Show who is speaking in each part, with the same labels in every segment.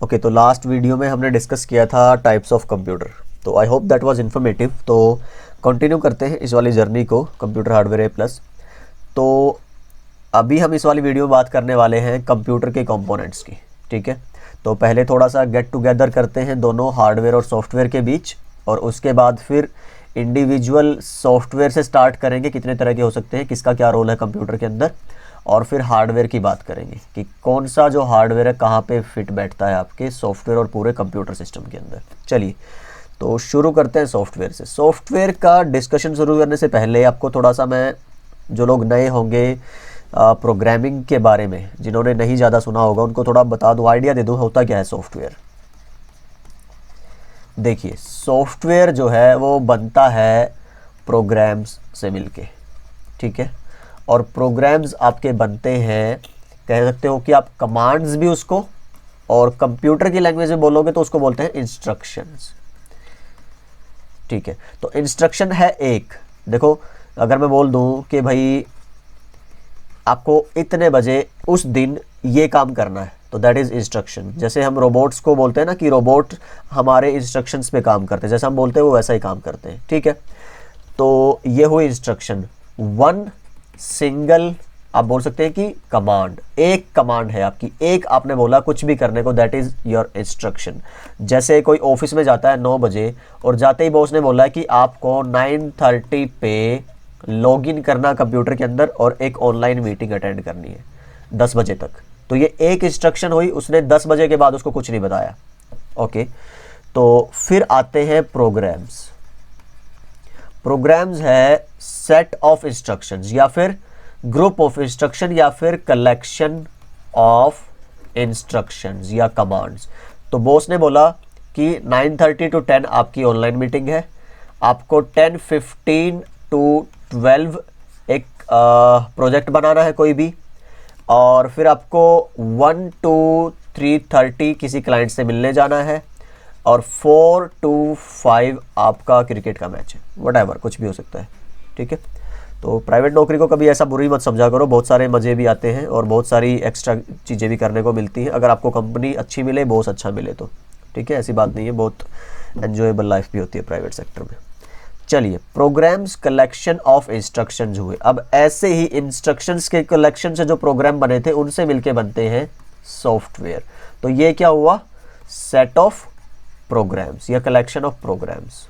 Speaker 1: Okay, तो last video में हमने डिस्कस किया था टाइप्स ऑफ कंप्यूटर, तो I hope that was informative. तो कंटिन्यू करते हैं इस वाली जर्नी को, कंप्यूटर हार्डवेयर ए प्लस। तो अभी हम इस वाली वीडियो में बात करने वाले हैं कंप्यूटर के कंपोनेंट्स की, ठीक है। तो पहले थोड़ा सा गेट टुगेदर करते हैं दोनों हार्डवेयर और सॉफ्टवेयर के बीच, और उसके बाद फिर इंडिविजुअल सॉफ्टवेयर से स्टार्ट करेंगे, कितने तरह के हो सकते हैं, किसका क्या रोल है कंप्यूटर के अंदर, और फिर हार्डवेयर की बात करेंगे कि कौन सा जो हार्डवेयर है कहाँ पे फिट बैठता है आपके सॉफ्टवेयर और पूरे कंप्यूटर सिस्टम के अंदर। चलिए तो शुरू करते हैं सॉफ्टवेयर से। सॉफ्टवेयर का डिस्कशन शुरू करने से पहले आपको थोड़ा सा मैं, जो लोग नए होंगे प्रोग्रामिंग के बारे में, जिन्होंने नहीं ज़्यादा सुना होगा, उनको थोड़ा बता दूँ, आइडिया दे दूँ होता क्या है सॉफ्टवेयर। देखिए, सॉफ्टवेयर जो है वो बनता है प्रोग्राम्स से मिलके, ठीक है। और प्रोग्राम्स आपके बनते हैं, कह सकते हो कि आप कमांड्स भी उसको, और कंप्यूटर की लैंग्वेज में बोलोगे तो उसको बोलते हैं इंस्ट्रक्शंस, ठीक है। तो इंस्ट्रक्शन है एक, देखो अगर मैं बोल दूं कि भाई आपको इतने बजे उस दिन ये काम करना है, तो दैट इज़ इंस्ट्रक्शन। जैसे हम रोबोट्स को बोलते हैं ना कि रोबोट हमारे इंस्ट्रक्शंस पे काम करते हैं, जैसा हम बोलते हैं वो वैसा ही काम करते हैं, ठीक है। तो ये हुई इंस्ट्रक्शन। वन सिंगल, आप बोल सकते हैं कि कमांड, एक कमांड है आपकी, एक आपने बोला कुछ भी करने को, दैट इज़ योर इंस्ट्रक्शन। जैसे कोई ऑफिस में जाता है 9 बजे, और जाते ही बॉस ने बोला है कि आपको 9:30 पे लॉगिन करना कंप्यूटर के अंदर और एक ऑनलाइन मीटिंग अटेंड करनी है 10 बजे तक। तो ये एक इंस्ट्रक्शन हुई, उसने 10 बजे के बाद उसको कुछ नहीं बताया, ओके। तो फिर आते हैं प्रोग्राम्स। प्रोग्राम्स है सेट ऑफ इंस्ट्रक्शंस, या फिर ग्रुप ऑफ इंस्ट्रक्शन, या फिर कलेक्शन ऑफ इंस्ट्रक्शंस या कमांड्स। तो बॉस ने बोला कि 9:30 to 10 आपकी ऑनलाइन मीटिंग है, आपको 10:15 to 12 एक प्रोजेक्ट बनाना है कोई भी, और फिर आपको 1 to 3:30 किसी क्लाइंट से मिलने जाना है, और 4 to 5 आपका क्रिकेट का मैच है, व्हाटएवर कुछ भी हो सकता है, ठीक है। तो प्राइवेट नौकरी को कभी ऐसा बुरी मत समझा करो, बहुत सारे मज़े भी आते हैं और बहुत सारी एक्स्ट्रा चीज़ें भी करने को मिलती हैं, अगर आपको कंपनी अच्छी मिले, बॉस अच्छा मिले तो, ठीक है। ऐसी बात नहीं है, बहुत एन्जॉयबल लाइफ भी होती है प्राइवेट सेक्टर में। चलिए, प्रोग्राम्स कलेक्शन ऑफ इंस्ट्रक्शंस हुए। अब ऐसे ही इंस्ट्रक्शंस के कलेक्शन से जो प्रोग्राम बने थे उनसे मिलके बनते हैं सॉफ्टवेयर। तो ये क्या हुआ, सेट ऑफ प्रोग्राम्स या कलेक्शन ऑफ प्रोग्राम्स,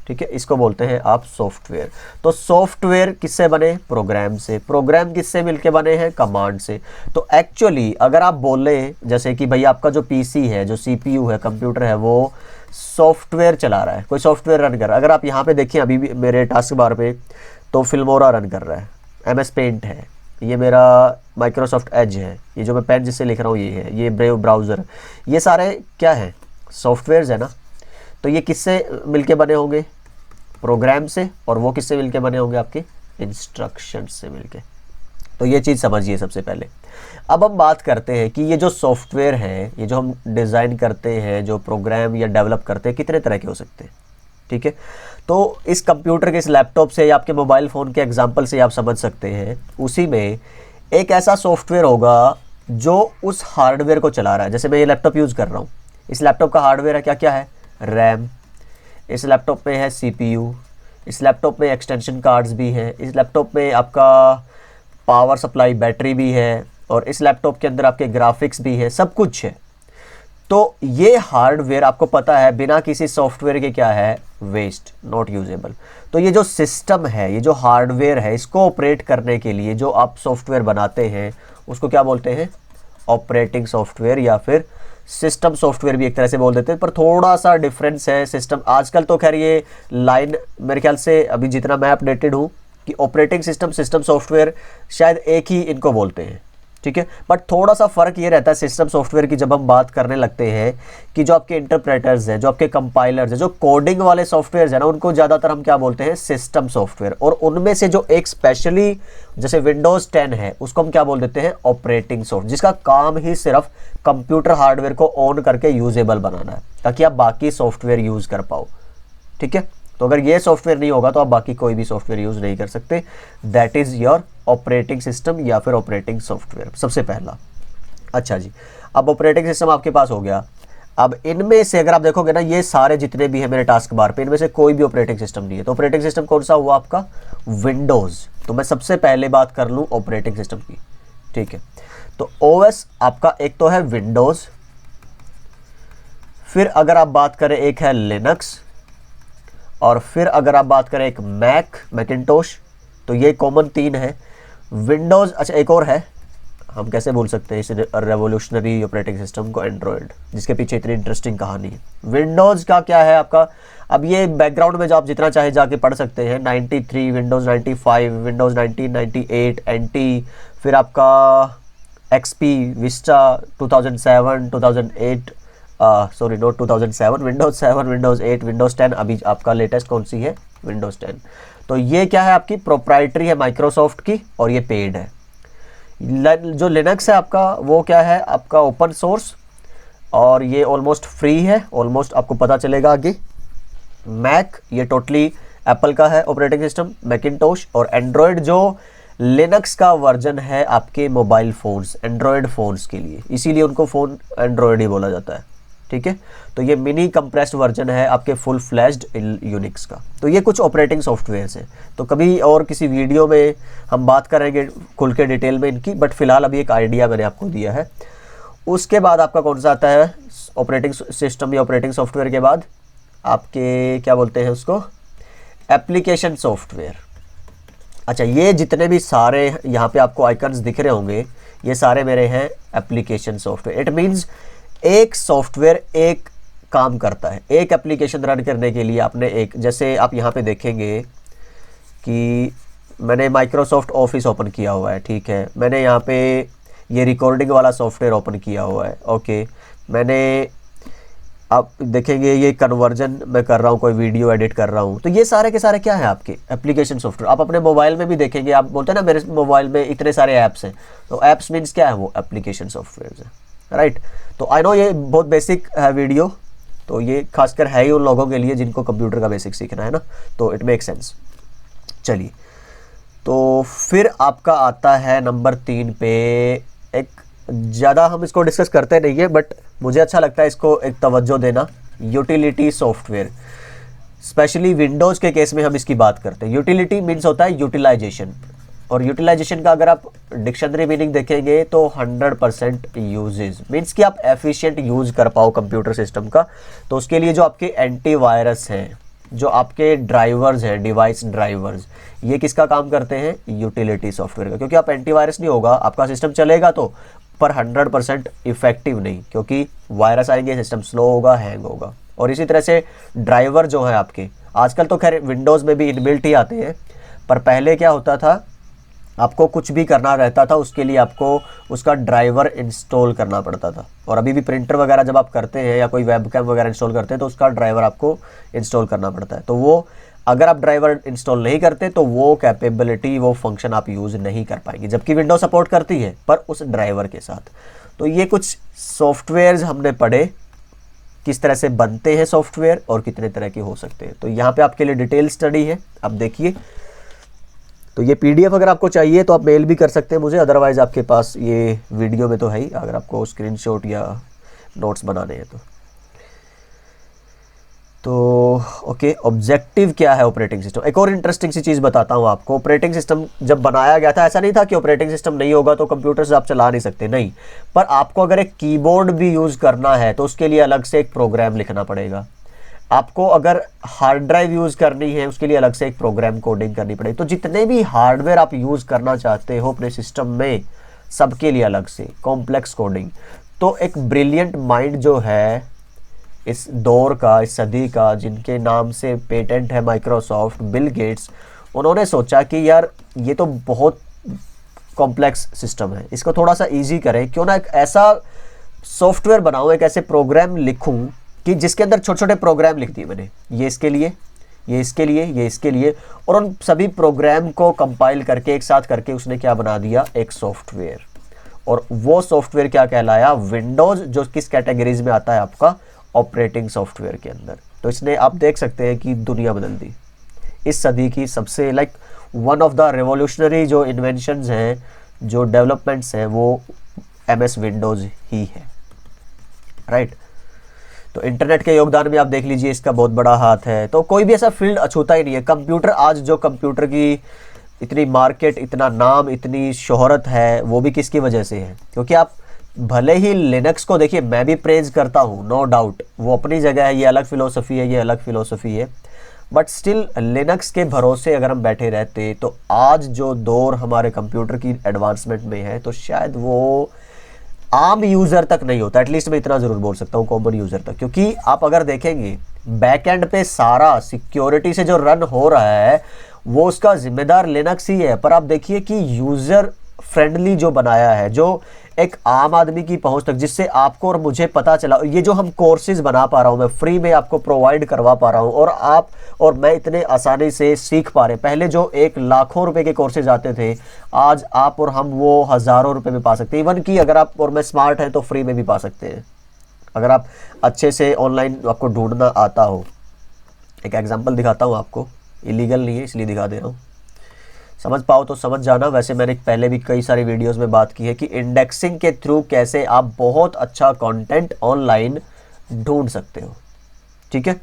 Speaker 1: ठीक है, इसको बोलते हैं आप सॉफ्टवेयर। तो सॉफ्टवेयर किससे बने, प्रोग्राम से। प्रोग्राम किससे मिलके बने हैं, कमांड से। तो एक्चुअली अगर आप बोले जैसे कि भाई आपका जो पीसी है, जो सीपीयू है, कंप्यूटर है, वो सॉफ्टवेयर चला रहा है, कोई सॉफ्टवेयर रन कर रहा है। अगर आप यहाँ पे देखिए अभी भी मेरे टास्क बार पे, तो फिल्मोरा रन कर रहा है, MS पेंट है, ये मेरा माइक्रोसॉफ्ट एज है, ये जो मैं पेन जिससे लिख रहा हूँ ये है, ये ब्रेव ब्राउज़र, ये सारे क्या है, सॉफ्टवेयर्स है ना। तो ये किससे मिलके बने होंगे, प्रोग्राम से, और वो किससे मिलके बने होंगे, आपके इंस्ट्रक्शंस से मिलके। तो ये चीज़ समझिए सबसे पहले। अब हम बात करते हैं कि ये जो सॉफ्टवेयर है, ये जो हम डिज़ाइन करते हैं, जो प्रोग्राम या डेवलप करते हैं, कितने तरह के हो सकते हैं, ठीक है। तो इस कंप्यूटर के, इस लैपटॉप से या आपके मोबाइल फ़ोन के एग्जांपल से आप समझ सकते हैं, उसी में एक ऐसा सॉफ्टवेयर होगा जो उस हार्डवेयर को चला रहा है। जैसे मैं ये लैपटॉप यूज़ कर रहा हूँ, इस लैपटॉप का हार्डवेयर है क्या क्या है, रैम, इस लैपटॉप में है CPU, इस लैपटॉप में एक्सटेंशन कार्ड्स भी हैं, इस लैपटॉप में आपका पावर सप्लाई बैटरी भी है, और इस लैपटॉप के अंदर आपके ग्राफिक्स भी है, सब कुछ है। तो ये हार्डवेयर आपको पता है बिना किसी सॉफ्टवेयर के क्या है, वेस्ट, नॉट यूजेबल। तो ये जो सिस्टम है, ये जो हार्डवेयर है, इसको ऑपरेट करने के लिए जो आप सॉफ्टवेयर बनाते हैं उसको क्या बोलते हैं, ऑपरेटिंग सॉफ्टवेयर, या फिर सिस्टम सॉफ्टवेयर भी एक तरह से बोल देते हैं, पर थोड़ा सा डिफरेंस है। सिस्टम आजकल तो खैर ये लाइन मेरे ख्याल से अभी जितना मैं अपडेटेड हूँ कि ऑपरेटिंग सिस्टम, सिस्टम सॉफ्टवेयर शायद एक ही इनको बोलते हैं, ठीक है। बट थोड़ा सा फ़र्क ये रहता है सिस्टम सॉफ्टवेयर की, जब हम बात करने लगते हैं कि जो आपके इंटरप्रेटर्स हैं, जो आपके कंपाइलर्स हैं, जो कोडिंग वाले सॉफ्टवेयर हैं ना, उनको ज़्यादातर हम क्या बोलते हैं, सिस्टम सॉफ्टवेयर। और उनमें से जो एक स्पेशली जैसे विंडोज़ 10 है, उसको हम क्या बोल देते हैं, ऑपरेटिंग सॉफ्टवेयर, जिसका काम ही सिर्फ कंप्यूटर हार्डवेयर को ऑन करके यूजेबल बनाना है, ताकि आप बाकी सॉफ्टवेयर यूज़ कर पाओ, ठीक है। तो अगर ये सॉफ्टवेयर नहीं होगा तो आप बाकी कोई भी सॉफ्टवेयर यूज़ नहीं कर सकते। That is your operating system या फिर ऑपरेटिंग सॉफ्टवेयर, सबसे पहला। अच्छा जी, अब ऑपरेटिंग सिस्टम आपके पास हो गया। अब इनमें से अगर आप देखोगे ना, ये सारे जितने भी है मेरे टास्क बार पे, इनमें से कोई भी ऑपरेटिंग सिस्टम नहीं है। तो ऑपरेटिंग सिस्टम कौन सा हुआ आपका? विंडोज। तो मैं सबसे पहले बात कर लूँ ऑपरेटिंग सिस्टम की, ठीक है। तो ओएस आपका एक तो है विंडोज, फिर अगर आप बात करें एक है लिनक्स, और फिर अगर आप बात करें एक मैकिंटोश। तो ये कॉमन 3 है विंडोज। अच्छा एक और है, हम कैसे भूल सकते हैं इस रेवोल्यूशनरी ऑपरेटिंग सिस्टम को, एंड्रॉयड, जिसके पीछे इतनी इंटरेस्टिंग कहानी है। विंडोज का क्या है आपका, अब ये बैकग्राउंड में जो आप जितना चाहे जाके पढ़ सकते हैं, 93, विंडोज 95, विंडोज 1998, एनटी, फिर आपका XP, Vista 2007, 2008, sorry not 2007, Windows 7, Windows 8, Windows 10, अभी आपका लेटेस्ट कौन सी है? विंडोज 10। तो ये क्या है आपकी प्रोप्राइटरी है माइक्रोसॉफ्ट की, और ये पेड है। जो लिनक्स है आपका वो क्या है आपका ओपन सोर्स, और ये ऑलमोस्ट फ्री है, ऑलमोस्ट आपको पता चलेगा आगे। मैक ये टोटली एप्पल का है ऑपरेटिंग सिस्टम, मैकिंटोश। और एंड्रॉयड जो लिनक्स का वर्जन है आपके मोबाइल फ़ोन्स, एंड्रॉयड फ़ोन्स के लिए, इसीलिए उनको फ़ोन एंड्रॉयड ही बोला जाता है, ठीक है। तो ये मिनी कंप्रेस्ड वर्जन है आपके फुल फ्लैश्ड यूनिक्स का। तो ये कुछ ऑपरेटिंग सॉफ्टवेयर्स हैं। तो कभी और किसी वीडियो में हम बात करेंगे खुल के डिटेल में इनकी, बट फिलहाल अभी एक आइडिया मैंने आपको दिया है। उसके बाद आपका कौन सा आता है ऑपरेटिंग सिस्टम या ऑपरेटिंग सॉफ्टवेयर के बाद? आपके क्या बोलते हैं उसको? Application software. अच्छा ये जितने भी सारे यहाँ पे आपको आइकन्स दिख रहे होंगे, ये सारे मेरे हैं एप्लीकेशन सॉफ्टवेयर। इट मीन्स एक सॉफ्टवेयर एक काम करता है। एक एप्लीकेशन रन करने के लिए आपने एक, जैसे आप यहाँ पे देखेंगे कि मैंने माइक्रोसॉफ्ट ऑफिस ओपन किया हुआ है, ठीक है। मैंने यहाँ पे ये रिकॉर्डिंग वाला सॉफ्टवेयर ओपन किया हुआ है, ओके। मैंने आप देखेंगे ये कन्वर्जन मैं कर रहा हूँ, कोई वीडियो एडिट कर रहा हूँ। तो ये सारे के सारे क्या है आपके एप्लीकेशन सॉफ्टवेयर। आप अपने मोबाइल में भी देखेंगे, आप बोलते हैं ना मेरे मोबाइल में इतने सारे ऐप्स हैं, तो ऐप्स मीन्स क्या है? वो एप्लीकेशन सॉफ्टवेयर है, राइट। तो आई नो ये बहुत बेसिक है वीडियो, तो ये खासकर है ही उन लोगों के लिए जिनको कंप्यूटर का बेसिक सीखना है ना, तो इट मेक सेंस। चलिए, तो फिर आपका आता है नंबर 3 पे एक, ज़्यादा हम इसको डिस्कस करते नहीं है, बट मुझे अच्छा लगता है इसको एक तवज्जो देना, यूटिलिटी सॉफ्टवेयर। स्पेशली विंडोज़ के केस में हम इसकी बात करते हैं। यूटिलिटी मीन्स होता है यूटिलाइजेशन, और यूटिलाइजेशन का अगर आप डिक्शनरी मीनिंग देखेंगे तो 100% यूजेज मीन्स कि आप एफिशिएंट यूज़ कर पाओ कंप्यूटर सिस्टम का। तो उसके लिए जो आपके एंटीवायरस हैं, जो आपके ड्राइवर्स हैं, डिवाइस ड्राइवर्स, ये किसका काम करते हैं? यूटिलिटी सॉफ्टवेयर का। क्योंकि आप एंटीवायरस नहीं होगा, आपका सिस्टम चलेगा तो, पर 100% इफेक्टिव नहीं, क्योंकि वायरस आएंगे, सिस्टम स्लो होगा, हैंग होगा। और इसी तरह से ड्राइवर जो है आपके, आजकल तो खैर विंडोज़ में भी इनबिल्ट ही आते हैं, पर पहले क्या होता था, आपको कुछ भी करना रहता था उसके लिए आपको उसका ड्राइवर इंस्टॉल करना पड़ता था। और अभी भी प्रिंटर वगैरह जब आप करते हैं या कोई वेबकैम वगैरह इंस्टॉल करते हैं तो उसका ड्राइवर आपको इंस्टॉल करना पड़ता है। तो वो अगर आप ड्राइवर इंस्टॉल नहीं करते तो वो कैपेबिलिटी, वो फंक्शन आप यूज़ नहीं कर पाएंगे, जबकि विंडोज सपोर्ट करती है पर उस ड्राइवर के साथ। तो ये कुछ सॉफ्टवेयर्स हमने पढ़े, किस तरह से बनते हैं सॉफ्टवेयर और कितने तरह के हो सकते हैं। तो यहाँ पे आपके लिए डिटेल स्टडी है, आप देखिए। तो ये पीडीएफ अगर आपको चाहिए तो आप मेल भी कर सकते हैं मुझे, अदरवाइज़ आपके पास ये वीडियो में तो है ही, अगर आपको स्क्रीनशॉट या नोट्स बनाने हैं तो ओके। ऑब्जेक्टिव क्या है ऑपरेटिंग सिस्टम? एक और इंटरेस्टिंग सी चीज़ बताता हूँ आपको। ऑपरेटिंग सिस्टम जब बनाया गया था, ऐसा नहीं था कि ऑपरेटिंग सिस्टम नहीं होगा तो कंप्यूटर से आप चला नहीं सकते, नहीं। पर आपको अगर एक कीबोर्ड भी यूज़ करना है तो उसके लिए अलग से एक प्रोग्राम लिखना पड़ेगा। आपको अगर हार्ड ड्राइव यूज़ करनी है उसके लिए अलग से एक प्रोग्राम कोडिंग करनी पड़ेगी। तो जितने भी हार्डवेयर आप यूज़ करना चाहते हो अपने सिस्टम में, सबके लिए अलग से कॉम्प्लेक्स कोडिंग। तो एक ब्रिलियंट माइंड जो है इस दौर का, इस सदी का, जिनके नाम से पेटेंट है माइक्रोसॉफ्ट, बिल गेट्स, उन्होंने सोचा कि यार ये तो बहुत कॉम्प्लेक्स सिस्टम है, इसको थोड़ा सा ईजी करें। क्यों ना एक ऐसा सॉफ्टवेयर बनाऊँ, एक ऐसे प्रोग्राम लिखूँ कि जिसके अंदर छोटे छोटे प्रोग्राम लिख दिए मैंने, ये इसके लिए, ये इसके लिए, ये इसके लिए, और उन सभी प्रोग्राम को कंपाइल करके एक साथ करके उसने क्या बना दिया? एक सॉफ्टवेयर। और वो सॉफ्टवेयर क्या कहलाया? विंडोज़, जो किस कैटेगरीज में आता है आपका? ऑपरेटिंग सॉफ्टवेयर के अंदर। तो इसने आप देख सकते हैं कि दुनिया बदल दी। इस सदी की सबसे like one of the revolutionary जो इन्वेंशंस हैं, जो डेवलपमेंट्स हैं, वो MS विंडोज़ ही है, राइट। तो इंटरनेट के योगदान में आप देख लीजिए इसका बहुत बड़ा हाथ है। तो कोई भी ऐसा फील्ड अछूता ही नहीं है। कंप्यूटर, आज जो कंप्यूटर की इतनी मार्केट, इतना नाम, इतनी शोहरत है, वो भी किसकी वजह से है? क्योंकि आप भले ही लिनक्स को देखिए, मैं भी प्रेज करता हूँ, नो डाउट, वो अपनी जगह है, ये अलग फिलोसफी है, ये अलग फिलोसफी है, बट स्टिल लिनक्स के भरोसे अगर हम बैठे रहते तो आज जो दौर हमारे कंप्यूटर की एडवांसमेंट में है तो शायद वो आम यूज़र तक नहीं होता। एटलीस्ट मैं इतना ज़रूर बोल सकता हूँ, कॉमन यूज़र तक। क्योंकि आप अगर देखेंगे बैकएंड पे सारा सिक्योरिटी से जो रन हो रहा है वो उसका जिम्मेदार लिनक्स ही है। पर आप देखिए कि यूज़र फ्रेंडली जो बनाया है, जो एक आम आदमी की पहुंच तक, जिससे आपको और मुझे पता चला, ये जो हम कोर्सेज बना पा रहा हूँ, मैं फ्री में आपको प्रोवाइड करवा पा रहा हूँ और आप और मैं इतने आसानी से सीख पा रहे। पहले जो एक लाखों रुपए के कोर्सेज आते थे, आज आप और हम वो हज़ारों रुपए में पा सकते हैं। इवन कि अगर आप और मैं स्मार्ट हैं तो फ्री में भी पा सकते हैं, अगर आप अच्छे से ऑनलाइन आपको ढूंढना आता हो। एक एग्जाम्पल दिखाता हूँ आपको, इलीगल नहीं है इसलिए दिखा दे रहा हूँ, समझ पाओ तो समझ जाना। वैसे मैंने पहले भी कई सारी वीडियोस में बात की है कि इंडेक्सिंग के थ्रू कैसे आप बहुत अच्छा कंटेंट ऑनलाइन ढूंढ सकते हो, ठीक है।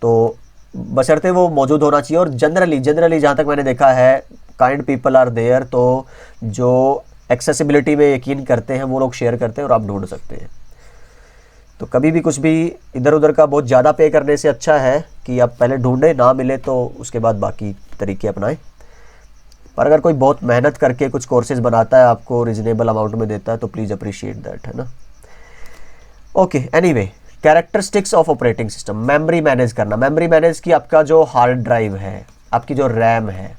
Speaker 1: तो बशर्ते वो मौजूद होना चाहिए। और जनरली जहाँ तक मैंने देखा है, काइंड पीपल आर देयर, तो जो एक्सेसिबिलिटी में यकीन करते हैं वो लोग शेयर करते हैं और आप ढूंढ सकते हैं। तो कभी भी कुछ भी इधर उधर का बहुत ज़्यादा पे करने से अच्छा है कि आप पहले ढूंढें, ना मिले तो उसके बाद बाकी तरीके अपनाएं। पर अगर कोई बहुत मेहनत करके कुछ कोर्सेज बनाता है, आपको रिजनेबल अमाउंट में देता है, तो प्लीज़ अप्रिशिएट दैट, है ना। Okay, anyway, characteristics of operating system. Memory manage करना। मेमोरी मैनेज की आपका जो हार्ड ड्राइव है, आपकी जो रैम है,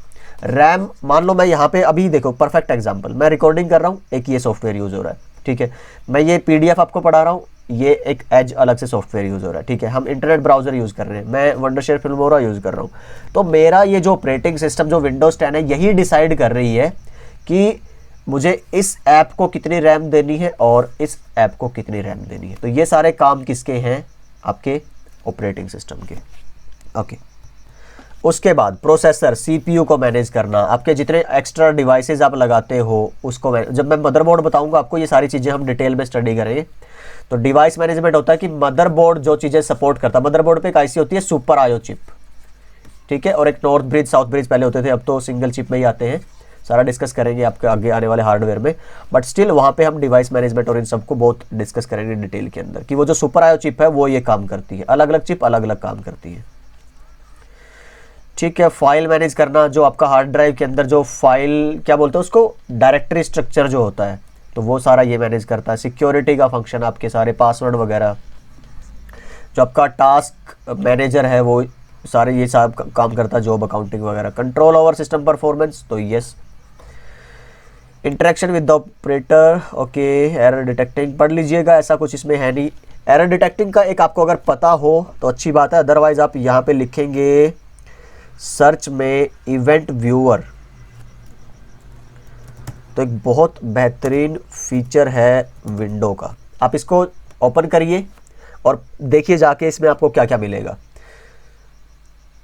Speaker 1: रैम मान लो मैं यहाँ पे अभी देखो, परफेक्ट एग्जांपल, मैं रिकॉर्डिंग कर रहा हूँ, एक ये सॉफ्टवेयर यूज़ हो रहा है, ठीक है। मैं ये PDF आपको पढ़ा रहा हूँ, ये एक एज अलग से सॉफ्टवेयर यूज़ हो रहा है, ठीक है। हम इंटरनेट ब्राउज़र यूज़ कर रहे हैं, मैं वंडरशेयर फिल्मोरा यूज़ कर रहा हूँ। तो मेरा ये जो ऑपरेटिंग सिस्टम जो विंडोज़ 10 है, यही डिसाइड कर रही है कि मुझे इस ऐप को कितनी रैम देनी है और इस ऐप को कितनी रैम देनी है। तो ये सारे काम किसके हैं? आपके ऑपरेटिंग सिस्टम के। ओके, उसके बाद प्रोसेसर, CPU को मैनेज करना, आपके जितने एक्स्ट्रा डिवाइसेस आप लगाते हो उसको जब मैं मदरबोर्ड बताऊंगा आपको, ये सारी चीज़ें हम डिटेल में स्टडी करेंगे। तो डिवाइस मैनेजमेंट होता है कि मदरबोर्ड जो चीज़ें सपोर्ट करता है। मदरबोर्ड पे एक IC होती है सुपर IO चिप, ठीक है, और एक नॉर्थ ब्रिज साउथ ब्रिज पहले होते थे, अब तो सिंगल चिप में ही आते हैं। सारा डिस्कस करेंगे आपके आगे आने वाले हार्डवेयर में, बट स्टिल वहाँ पे हम डिवाइस मैनेजमेंट और इन सबको बहुत डिस्कस करेंगे डिटेल के अंदर कि वो जो सुपर IO चिप है वो ये काम करती है। अलग अलग चिप अलग अलग काम करती है, ठीक है। फाइल मैनेज करना, जो आपका हार्ड ड्राइव के अंदर जो फाइल क्या बोलते हैं उसको, डायरेक्टरी स्ट्रक्चर जो होता है, तो वो सारा ये मैनेज करता है। सिक्योरिटी का फंक्शन, आपके सारे पासवर्ड वगैरह, जो आपका टास्क मैनेजर है वो सारे ये सब काम करता है, जॉब अकाउंटिंग वगैरह। कंट्रोल ओवर सिस्टम परफॉर्मेंस, तो yes. Interaction with the operator, okay. Error detecting पढ़ लीजिएगा, ऐसा कुछ इसमें है नहीं। एरर डिटेक्टिंग का एक आपको अगर पता हो तो अच्छी बात है, अदरवाइज आप यहाँ पे लिखेंगे सर्च में इवेंट व्यूअर, तो एक बहुत बेहतरीन फीचर है विंडो का। आप इसको ओपन करिए और देखिए जाके इसमें आपको क्या क्या मिलेगा।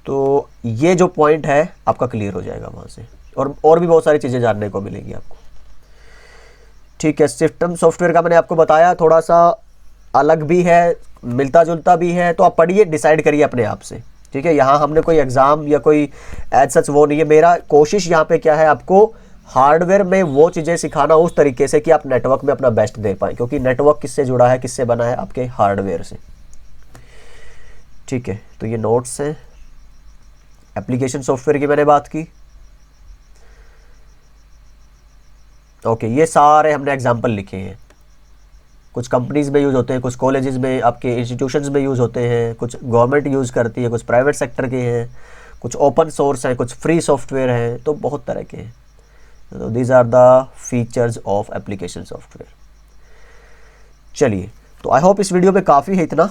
Speaker 1: तो ये जो पॉइंट है आपका क्लियर हो जाएगा वहाँ से, और भी बहुत सारी चीज़ें जानने को मिलेंगी आपको, ठीक है। सिस्टम सॉफ्टवेयर का मैंने आपको बताया, थोड़ा सा अलग भी है, मिलता जुलता भी है, तो आप पढ़िए, डिसाइड करिए अपने आप से, ठीक है। यहाँ हमने कोई एग्ज़ाम या कोई एज सच वो नहीं है। मेरा कोशिश यहाँ पे क्या है, आपको हार्डवेयर में वो चीज़ें सिखाना उस तरीके से कि आप नेटवर्क में अपना बेस्ट दे पाएँ, क्योंकि नेटवर्क किससे जुड़ा है, किससे बना है, आपके हार्डवेयर से, ठीक है। तो ये नोट्स हैं। एप्लीकेशन सॉफ्टवेयर की मैंने बात की, ओके। ये सारे हमने एग्जाम्पल लिखे हैं, कुछ कंपनीज में यूज़ होते हैं, कुछ कॉलेजेस में, आपके इंस्टीट्यूशंस में यूज़ होते हैं, कुछ गवर्नमेंट यूज़ करती है, कुछ प्राइवेट सेक्टर के हैं, कुछ ओपन सोर्स हैं, कुछ फ्री सॉफ्टवेयर हैं, तो बहुत तरह के हैं। तो these are the features of application software. चलिए, तो आई होप इस वीडियो में काफ़ी है इतना।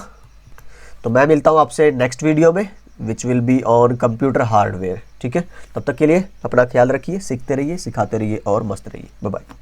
Speaker 1: तो मैं मिलता हूँ आपसे नेक्स्ट वीडियो में, which will be on computer hardware, ठीक है। तब तक के लिए अपना ख्याल रखिए, सीखते रहिए, सिखाते रहिए और मस्त रहिए। Bye bye.